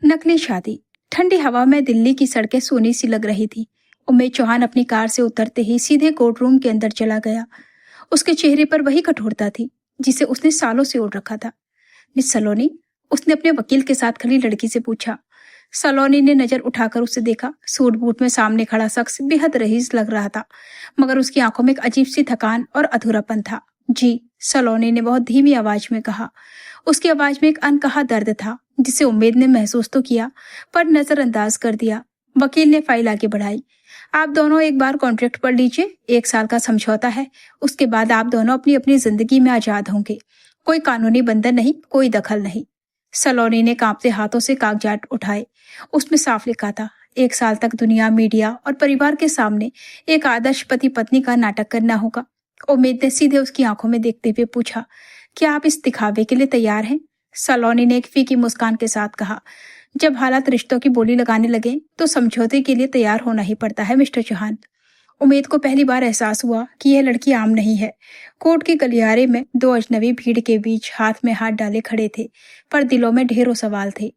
नकली शादी। ठंडी हवा में दिल्ली की सड़कें सोनी सी लग रही थी। उमेद चौहान अपनी कार से उतरते ही सीधे कोर्ट रूम के अंदर चला गया। उसके चेहरे पर वही कठोरता थी जिसे उसने सालों से ओढ़ रखा था। मिस सलोनी, उसने अपने वकील के साथ खड़ी लड़की से पूछा। सलोनी ने नजर उठाकर उसे देखा। सूट बूट में सामने खड़ा शख्स बेहद रईस लग रहा था, मगर उसकी आंखों में एक अजीब सी थकान और अधूरापन था। जी, सलोनी ने बहुत धीमी आवाज में कहा। उसकी आवाज में एक अनकहा दर्द था जिसे उम्मीद ने महसूस तो किया पर नजरअंदाज कर दिया। वकील ने फाइल आगे बढ़ाई। आप दोनों एक बार कॉन्ट्रैक्ट पढ़ लीजिए। 1 साल का समझौता है। उसके बाद आप दोनों अपनी अपनी जिंदगी में आजाद होंगे। कोई कानूनी बंधन नहीं, कोई दखल नहीं। सलोनी ने कांपते हाथों से कागजात उठाए। उसमें साफ लिखा था, 1 साल तक दुनिया, मीडिया और परिवार के सामने एक आदर्श पति पत्नी का नाटक करना होगा। उम्मीद ने सीधे उसकी आंखों में देखते हुए पूछा, क्या आप इस दिखावे के लिए तैयार हैं? सलोनी ने एक फीकी मुस्कान के साथ कहा, जब हालात रिश्तों की बोली लगाने लगे तो समझौते के लिए तैयार होना ही पड़ता है मिस्टर चौहान। उम्मीद को पहली बार एहसास हुआ कि यह लड़की आम नहीं है। कोर्ट के गलियारे में 2 अजनबी भीड़ के बीच हाथ में हाथ डाले खड़े थे, पर दिलों में ढेरों सवाल थे।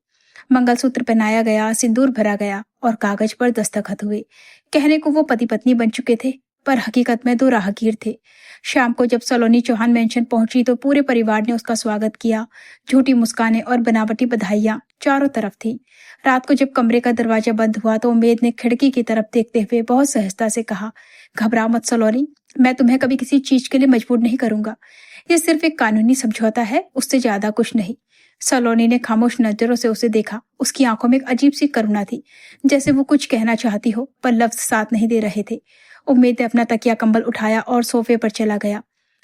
मंगलसूत्र पहनाया गया, सिंदूर भरा गया और कागज पर दस्तखत हुए। कहने को वो पति पत्नी बन चुके थे, पर हकीकत में 2 राहगीर थे। शाम को जब सलोनी चौहान मेंशन पहुंची तो पूरे परिवार ने उसका स्वागत किया। झूठी मुस्कानें और बनावटी बधाइयां चारों तरफ थी। रात को जब कमरे का दरवाजा बंद हुआ तो उम्मीद ने खिड़की की तरफ देखते हुए बहुत सहजता से कहा, घबराओ मत सलोनी, मैं तुम्हें कभी किसी चीज के लिए मजबूर नहीं करूंगा। ये सिर्फ एक कानूनी समझौता है, उससे ज्यादा कुछ नहीं। सलोनी ने खामोश नजरों से उसे देखा। उसकी आंखों में एक अजीब सी करुणा थी, जैसे वो कुछ कहना चाहती हो पर लफ्ज साथ नहीं दे रहे थे। उम्मीद ने अपना तकिया कंबल उठाया और सोफे पर चला गया।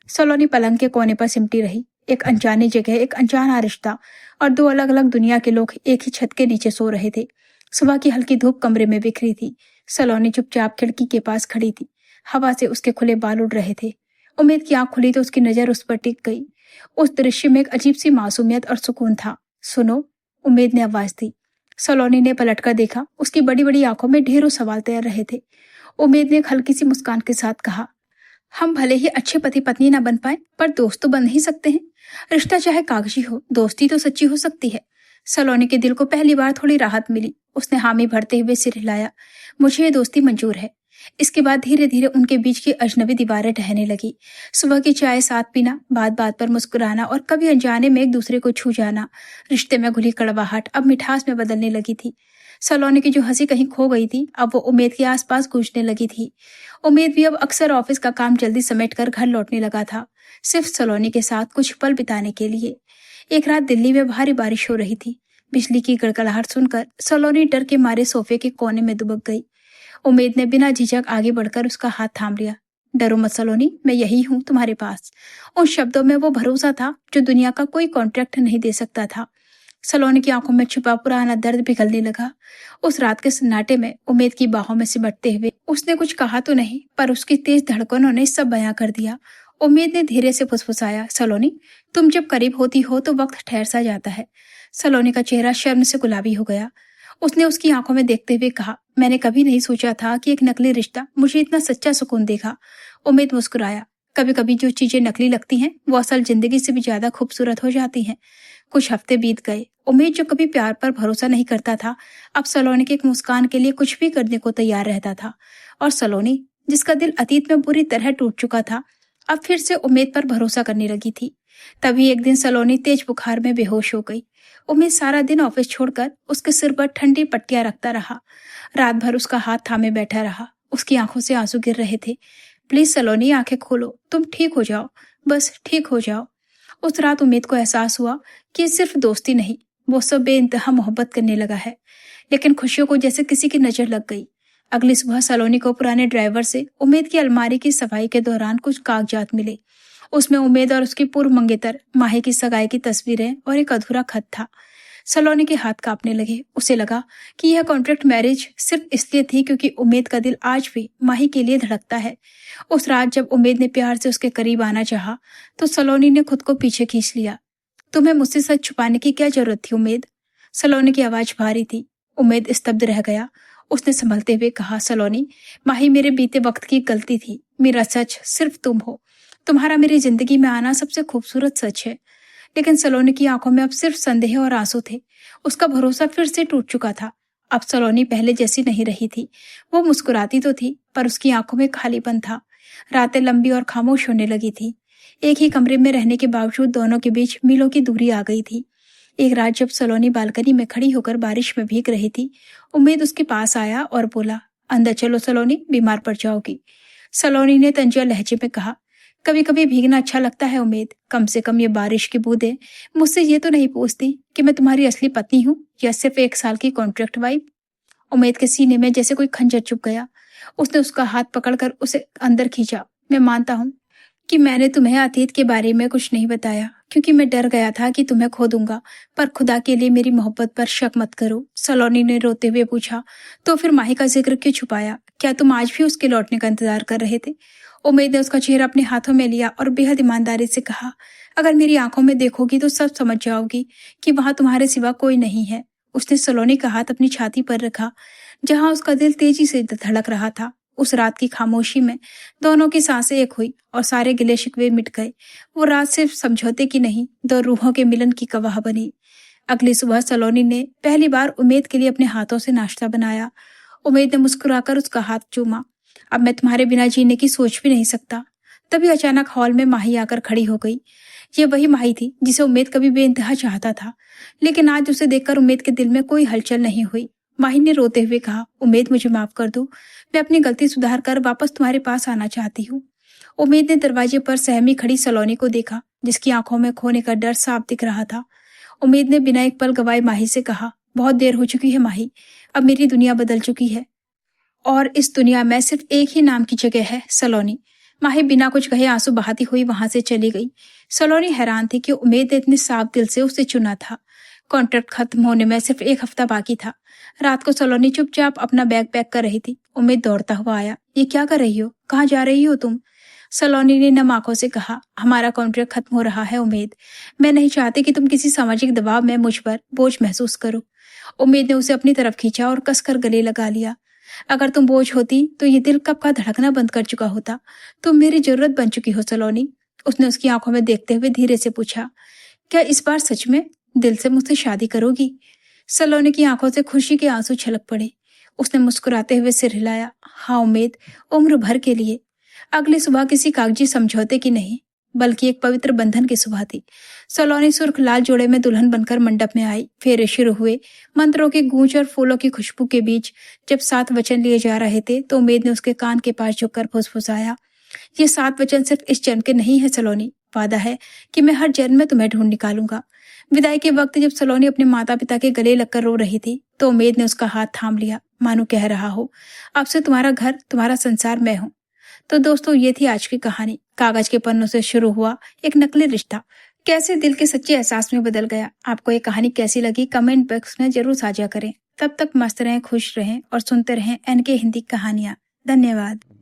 सलोनी पलंग के कोने पर सिमटी रही। एक अनजानी जगह, एक अनजाना रिश्ता और 2 अलग अलग दुनिया के लोग एक ही छत के नीचे सो रहे थे। सुबह की हल्की धूप कमरे में बिखरी थी। सलोनी चुपचाप खिड़की के पास खड़ी थी। हवा से उसके खुले बाल उड़ रहे थे। उम्मीद की आंख खुली तो उसकी नजर उस पर टिक गई। उस दृश्य में एक अजीब सी मासूमियत और सुकून था। सुनो, उम्मीद ने आवाज दी। सलोनी ने पलटकर देखा। उसकी बड़ी बड़ी आंखों में ढेरों सवाल तैर रहे थे। उम्मीद ने एक हल्की सी मुस्कान के साथ कहा, हम भले ही अच्छे पति पत्नी ना बन पाए पर दोस्त तो बन ही सकते हैं। रिश्ता चाहे कागजी हो, दोस्ती तो सच्ची हो सकती है। सलोनी के दिल को पहली बार थोड़ी राहत मिली। उसने हामी भरते हुए सिर हिलाया, मुझे ये दोस्ती मंजूर है। इसके बाद धीरे धीरे उनके बीच की अजनबी दीवारें ढहने लगी। सुबह की चाय साथ पीना, बात बात पर मुस्कुराना और कभी अनजाने में एक दूसरे को छू जाना। रिश्ते में घुली कड़वाहट अब मिठास में बदलने लगी थी। सलोनी की जो हंसी कहीं खो गई थी, अब वो उम्मीद के आसपास गूंजने लगी थी। उम्मीद भी अब अक्सर ऑफिस का काम जल्दी समेटकर घर लौटने लगा था, सिर्फ सलोनी के साथ कुछ पल बिताने के लिए। एक रात दिल्ली में भारी बारिश हो रही थी। बिजली की गड़गड़ाहट सुनकर सलोनी डर के मारे सोफे के कोने में दुबक गई। उम्मीद ने बिना झिझक आगे बढ़कर उसका हाथ थाम लिया। डरो मत सलोनी, मैं यही हूं तुम्हारे पास। उन शब्दों में वो भरोसा था जो दुनिया का कोई कॉन्ट्रैक्ट नहीं दे सकता था। सलोनी की आंखों में छुपा पुराना दर्द पिघलने लगा। उस रात के सन्नाटे में उम्मीद की बाहों में सिमटते हुए उसने कुछ कहा तो नहीं, पर उसकी तेज धड़कनों ने सब बयां कर दिया। उम्मीद ने धीरे से फुसफुसाया, सलोनी, तुम जब करीब होती हो तो वक्त ठहर सा जाता है। सलोनी का चेहरा शर्म से गुलाबी हो गया। उसने उसकी आंखों में देखते हुए कहा, मैंने कभी नहीं सोचा था कि एक नकली रिश्ता मुझे इतना सच्चा सुकून देगा। उम्मीद मुस्कुराया। कभी कभी जो चीजें नकली लगती हैं वो असल जिंदगी से भी ज्यादा खूबसूरत हो जाती हैं। कुछ हफ्ते बीत गए। उम्मीद जो कभी प्यार पर भरोसा नहीं करता था, अब सलोनी की एक मुस्कान के लिए कुछ भी करने को तैयार रहता था। और सलोनी, जिसका दिल अतीत में बुरी तरह टूट चुका था, अब फिर से उम्मीद पर भरोसा करने लगी थी। तभी एक दिन सलोनी तेज बुखार में बेहोश हो गई। उम्मीद सारा दिन ऑफिस छोड़कर उसके सिर पर ठंडी पट्टियां रखता रहा। रात भर उसका हाथ थामे बैठा रहा। उसकी आंखों से आंसू गिर रहे थे। प्लीज सलोनी, आंखें खोलो, तुम ठीक हो जाओ, बस ठीक हो जाओ। उस रात उम्मीद को एहसास हुआ कि ये सिर्फ दोस्ती नहीं, वो सब बेइंतहा मोहब्बत करने लगा है। लेकिन खुशियों को जैसे किसी की नजर लग गई। अगली सुबह सलोनी को पुराने ड्राइवर से उम्मीद की अलमारी की सफाई के दौरान कुछ कागजात मिले। उसमें उम्मीद और उसकी पूर्व मंगेतर माही की सगाई की तस्वीरें और एक अधूरा खत था। सलोनी के हाथ कांपने लगे। उसे लगा कि यह कॉन्ट्रैक्ट मैरिज सिर्फ इसलिए थी क्योंकि उम्मीद का दिल आज भी माही के लिए धड़कता है। उस रात जब उम्मीद ने प्यार से उसके करीब आना चाहा, तो सलोनी ने खुद को पीछे खींच लिया। तुम्हें मुझसे सच छुपाने की क्या जरूरत थी उम्मीद? सलोनी की आवाज भारी थी। उम्मीद स्तब्ध रह गया। उसने संभलते हुए कहा, सलोनी, माही मेरे बीते वक्त की गलती थी। मेरा सच सिर्फ तुम हो। तुम्हारा मेरी जिंदगी में आना सबसे खूबसूरत सच है। लेकिन सलोनी की आंखों में अब सिर्फ संदेह और आंसू थे। उसका भरोसा फिर से टूट चुका था। अब सलोनी पहले जैसी नहीं रही थी। वो मुस्कुराती तो थी, पर उसकी आंखों में खालीपन था। रातें लंबी और खामोश होने लगी थी। एक ही कमरे में रहने के बावजूद दोनों के बीच मीलों की दूरी आ गई थी। एक रात जब सलोनी बालकनी में खड़ी होकर बारिश में भीग रही थी, उम्मीद उसके पास आया और बोला, अंदर चलो सलोनी, बीमार पड़ जाओगी। सलोनी ने तंजिया लहजे में कहा, कभी कभी भीगना अच्छा लगता है उम्मीद, कम से कम ये बारिश की बूंदें मुझसे ये तो नहीं पूछती कि मैं तुम्हारी असली पत्नी हूँ या सिर्फ 1 साल की कॉन्ट्रैक्ट वाइफ। उम्मीद के सीने में जैसे कोई खंजर चुभ गया। उसने उसका हाथ पकड़कर उसे अंदर खींचा। मैं मानता हूँ कि मैंने तुम्हें अतीत के बारे में कुछ नहीं बताया, क्योंकि मैं डर गया था कि तुम्हें खो दूंगा, पर खुदा के लिए मेरी मोहब्बत पर शक मत करो। सलोनी ने रोते हुए पूछा, तो फिर माही का जिक्र क्यों छुपाया? क्या तुम आज भी उसके लौटने का इंतजार कर रहे थे? उम्मीद ने उसका चेहरा अपने हाथों में लिया और बेहद ईमानदारी से कहा, अगर मेरी आंखों में देखोगी तो सब समझ जाओगी कि वहां तुम्हारे सिवा कोई नहीं है। उसने सलोनी का हाथ अपनी छाती पर रखा, जहां उसका दिल तेजी से धड़क रहा था। उस रात की खामोशी में दोनों की सांसें एक हुई और सारे गिले शिकवे मिट गए। वो रात सिर्फ समझौते की नहीं, 2 रूहों के मिलन की गवाह बनी। अगली सुबह सलोनी ने पहली बार उम्मीद के लिए अपने हाथों से नाश्ता बनाया। उम्मीद ने मुस्कुराकर उसका हाथ चूमा। अब मैं तुम्हारे बिना जीने की सोच भी नहीं सकता। तभी अचानक हॉल में माही आकर खड़ी हो गई। ये वही माही थी जिसे उम्मीद कभी बेइंतहा चाहता था, लेकिन आज उसे देखकर उम्मीद के दिल में कोई हलचल नहीं हुई। माही ने रोते हुए कहा, उम्मीद मुझे माफ कर दो, मैं अपनी गलती सुधार कर वापस तुम्हारे पास आना चाहती हूँ। उम्मीद ने दरवाजे पर सहमी खड़ी सलोनी को देखा, जिसकी आंखों में खोने का डर साफ दिख रहा था। उम्मीद ने बिना एक पल गवाए माही से कहा, बहुत देर हो चुकी है माही, अब मेरी दुनिया बदल चुकी है और इस दुनिया में सिर्फ एक ही नाम की जगह है, सलोनी। माही बिना कुछ कहे आंसू बहाती हुई वहां से चली गई। सलोनी हैरान थी कि उम्मीद ने इतने साफ दिल से उसे चुना था। कॉन्ट्रैक्ट खत्म होने में सिर्फ 1 हफ्ता बाकी था। रात को सलोनी चुपचाप अपना बैग पैक कर रही थी। उम्मीद दौड़ता हुआ आया, ये क्या कर रही हो? कहाँ जा रही हो तुम? सलोनी ने नम आंखों से कहा, हमारा कॉन्ट्रैक्ट खत्म हो रहा है उम्मीद। मैं नहीं चाहती कि तुम किसी सामाजिक दबाव में मुझ पर बोझ महसूस करो। उम्मीद ने उसे अपनी तरफ खींचा और कसकर गले लगा लिया। अगर तुम बोझ होती तो ये दिल कब का धड़कना बंद कर चुका होता। तुम मेरी जरूरत बन चुकी हो सलोनी। उसने उसकी आंखों में देखते हुए धीरे से पूछा, क्या इस बार सच में दिल से मुझसे शादी करोगी? सलोनी की आंखों से खुशी के आंसू छलक पड़े। उसने मुस्कुराते हुए सिर हिलाया, हाँ उम्मीद, उम्र भर के लिए। अगली सुबह किसी कागजी समझौते की नहीं, बल्कि एक पवित्र बंधन की सुबह थी। सलोनी सुर्ख लाल जोड़े में दुल्हन बनकर मंडप में आई। फेरे शुरू हुए। मंत्रों की गूंज और फूलों की खुशबू के बीच जब 7 वचन लिए जा रहे थे तो उम्मीद ने उसके कान के पास झुककर फुसफुसाया, ये 7 वचन सिर्फ इस जन्म के नहीं है सलोनी, वादा है कि मैं हर जन्म में तुम्हें ढूंढ निकालूंगा। विदाई के वक्त जब सलोनी अपने माता पिता के गले लगकर रो रही थी तो उम्मीद ने उसका हाथ थाम लिया, मानो कह रहा हो, अब से तुम्हारा घर, तुम्हारा संसार मैं हूँ। तो दोस्तों, ये थी आज की कहानी। कागज के पन्नों से शुरू हुआ एक नकली रिश्ता कैसे दिल के सच्चे एहसास में बदल गया। आपको ये कहानी कैसी लगी कमेंट बॉक्स में जरूर साझा करें। तब तक मस्त रहें, खुश रहें और सुनते रहें एनके हिंदी कहानियां। धन्यवाद।